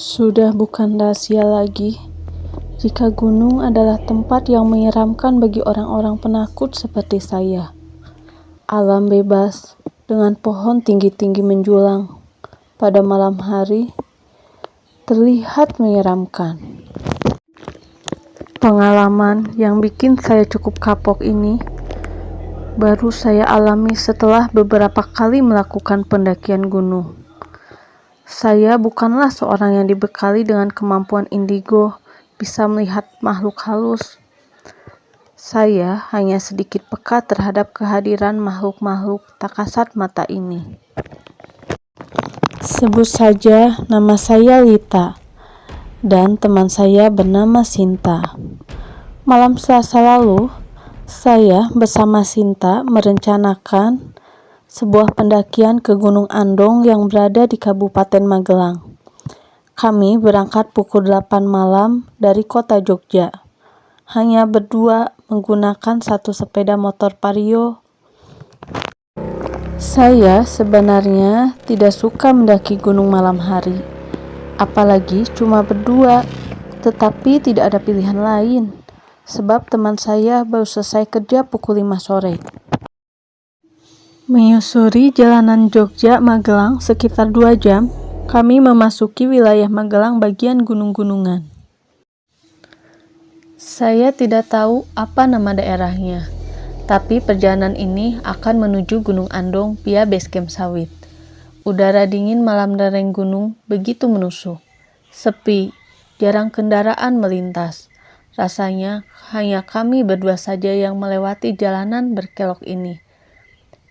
Sudah bukan rahasia lagi jika gunung adalah tempat yang menyeramkan bagi orang-orang penakut seperti saya. Alam bebas dengan pohon tinggi-tinggi menjulang pada malam hari terlihat menyeramkan. Pengalaman yang bikin saya cukup kapok ini baru saya alami setelah beberapa kali melakukan pendakian gunung. Saya bukanlah seorang yang dibekali dengan kemampuan indigo bisa melihat makhluk halus. Saya hanya sedikit peka terhadap kehadiran makhluk-makhluk tak kasat mata ini. Sebut saja nama saya Lita dan teman saya bernama Sinta. Malam Selasa lalu, saya bersama Sinta merencanakan sebuah pendakian ke Gunung Andong yang berada di Kabupaten Magelang. Kami berangkat pukul 8 malam dari kota Jogja. Hanya berdua menggunakan satu sepeda motor Vario. Saya sebenarnya tidak suka mendaki gunung malam hari, apalagi cuma berdua, tetapi tidak ada pilihan lain, sebab teman saya baru selesai kerja pukul 5 sore. Menyusuri jalanan Jogja-Magelang sekitar 2 jam, kami memasuki wilayah Magelang bagian gunung-gunungan. Saya tidak tahu apa nama daerahnya, tapi perjalanan ini akan menuju Gunung Andong via Basecamp Sawit. Udara dingin malam lereng gunung begitu menusuk. Sepi, jarang kendaraan melintas. Rasanya hanya kami berdua saja yang melewati jalanan berkelok ini.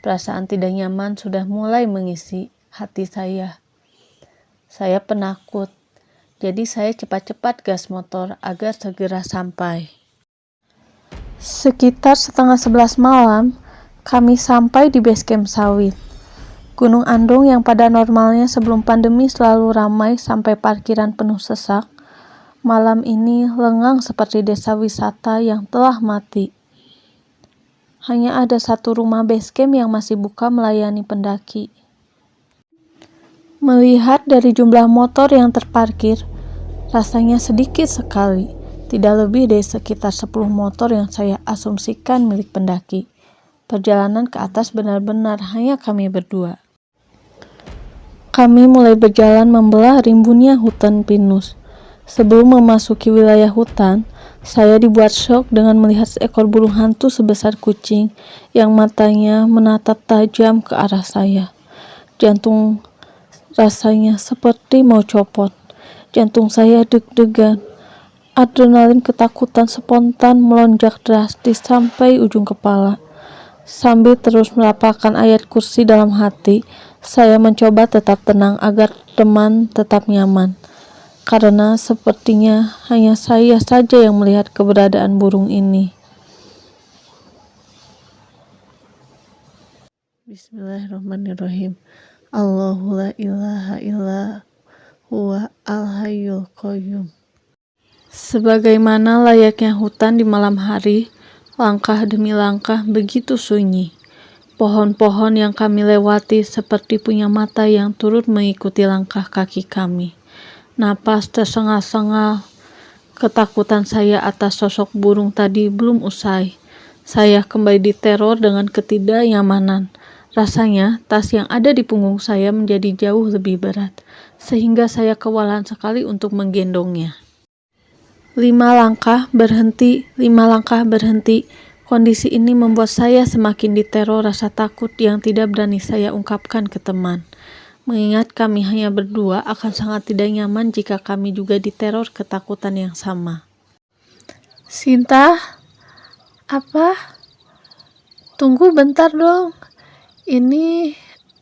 Perasaan tidak nyaman sudah mulai mengisi hati saya. Saya penakut, jadi saya cepat-cepat gas motor agar segera sampai. Sekitar setengah 11 malam, kami sampai di Basecamp Sawit. Gunung Andong yang pada normalnya sebelum pandemi selalu ramai sampai parkiran penuh sesak, malam ini lengang seperti desa wisata yang telah mati. Hanya ada satu rumah basecamp yang masih buka melayani pendaki. Melihat dari jumlah motor yang terparkir, rasanya sedikit sekali, tidak lebih dari sekitar 10 motor yang saya asumsikan milik pendaki. Perjalanan ke atas benar-benar hanya kami berdua. Kami mulai berjalan membelah rimbunnya hutan pinus. Sebelum memasuki wilayah hutan, saya dibuat syok dengan melihat seekor burung hantu sebesar kucing yang matanya menatap tajam ke arah saya. Jantung rasanya seperti mau copot. Jantung saya deg-degan. Adrenalin ketakutan spontan melonjak drastis sampai ujung kepala. Sambil terus melafalkan ayat kursi dalam hati, saya mencoba tetap tenang agar teman tetap nyaman. Karena sepertinya hanya saya saja yang melihat keberadaan burung ini. Bismillahirrahmanirrahim. Allahu la ilaha illa huwa al-hayyul qayyum. Sebagaimana layaknya hutan di malam hari, langkah demi langkah begitu sunyi. Pohon-pohon yang kami lewati seperti punya mata yang turut mengikuti langkah kaki kami. Napas tersengal-sengal. Ketakutan saya atas sosok burung tadi belum usai. Saya kembali diteror dengan ketidaknyamanan. Rasanya tas yang ada di punggung saya menjadi jauh lebih berat, sehingga saya kewalahan sekali untuk menggendongnya. 5 langkah berhenti. Kondisi ini membuat saya semakin diteror rasa takut yang tidak berani saya ungkapkan ke teman. Mengingat kami hanya berdua akan sangat tidak nyaman jika kami juga diteror ketakutan yang sama. Sinta, apa? Tunggu bentar dong. Ini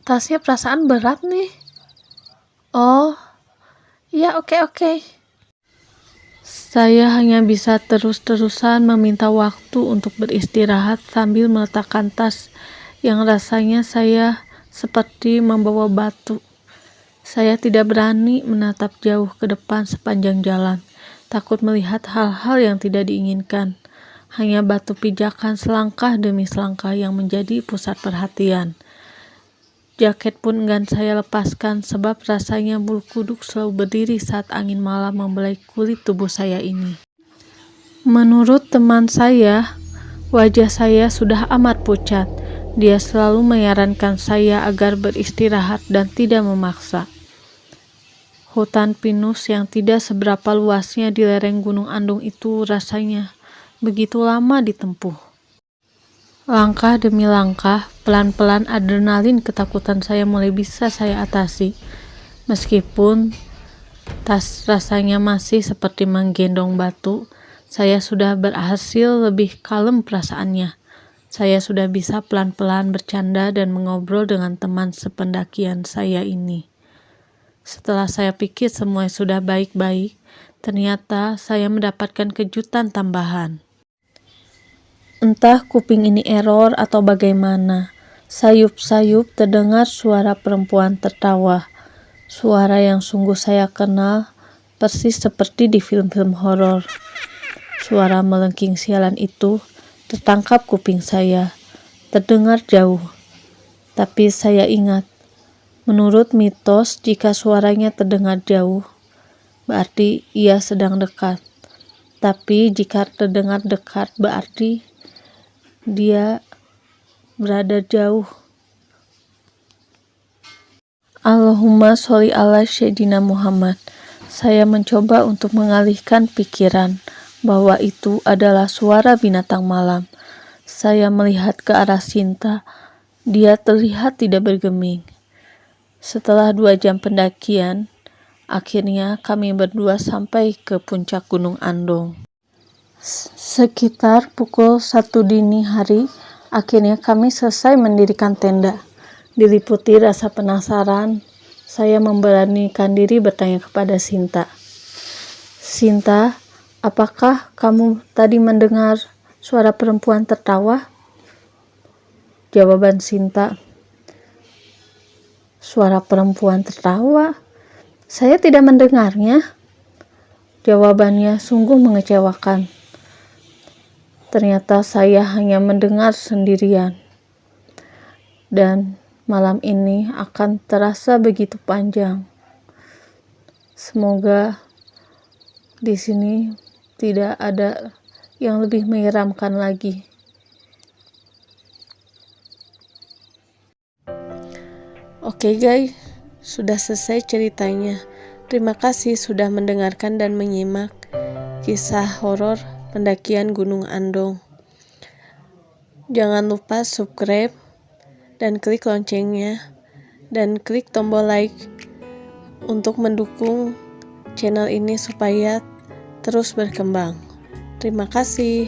tasnya perasaan berat nih. Oh, ya oke. Saya hanya bisa terus-terusan meminta waktu untuk beristirahat sambil meletakkan tas yang rasanya saya seperti membawa batu. Saya tidak berani menatap jauh ke depan sepanjang jalan, takut melihat hal-hal yang tidak diinginkan. Hanya batu pijakan selangkah demi selangkah yang menjadi pusat perhatian. Jaket pun enggan saya lepaskan sebab rasanya bulu kuduk selalu berdiri saat angin malam membelai kulit tubuh saya ini. Menurut teman saya, wajah saya sudah amat pucat. Dia selalu menyarankan saya agar beristirahat dan tidak memaksa. Hutan pinus yang tidak seberapa luasnya di lereng Gunung Andong itu rasanya begitu lama ditempuh. Langkah demi langkah, pelan-pelan adrenalin ketakutan saya mulai bisa saya atasi. Meskipun rasanya masih seperti menggendong batu, saya sudah berhasil lebih kalem perasaannya. Saya sudah bisa pelan-pelan bercanda dan mengobrol dengan teman sependakian saya ini. Setelah saya pikir semua sudah baik-baik, ternyata saya mendapatkan kejutan tambahan. Entah kuping ini error atau bagaimana, sayup-sayup terdengar suara perempuan tertawa. Suara yang sungguh saya kenal, persis seperti di film-film horor. Suara melengking sialan itu tertangkap kuping saya, terdengar jauh. Tapi saya ingat, menurut mitos jika suaranya terdengar jauh, berarti ia sedang dekat. Tapi jika terdengar dekat berarti dia berada jauh. Allahumma sholli ala Sayyidina Muhammad. Saya mencoba untuk mengalihkan pikiran bahwa itu adalah suara binatang malam. Saya melihat ke arah Sinta. Dia terlihat tidak bergeming. Setelah 2 jam pendakian, akhirnya kami berdua sampai ke puncak Gunung Andong. Sekitar pukul 1 dini hari, akhirnya kami selesai mendirikan tenda. Diliputi rasa penasaran, saya memberanikan diri bertanya kepada Sinta. Sinta, apakah kamu tadi mendengar suara perempuan tertawa? Jawaban Sinta, suara perempuan tertawa? Saya tidak mendengarnya. Jawabannya sungguh mengecewakan. Ternyata saya hanya mendengar sendirian. Dan malam ini akan terasa begitu panjang. Semoga di sini tidak ada yang lebih menyeramkan lagi. Oke guys, sudah selesai ceritanya. Terima kasih sudah mendengarkan dan menyimak kisah horor pendakian Gunung Andong. Jangan lupa subscribe dan klik loncengnya dan klik tombol like untuk mendukung channel ini supaya terus berkembang. Terima kasih.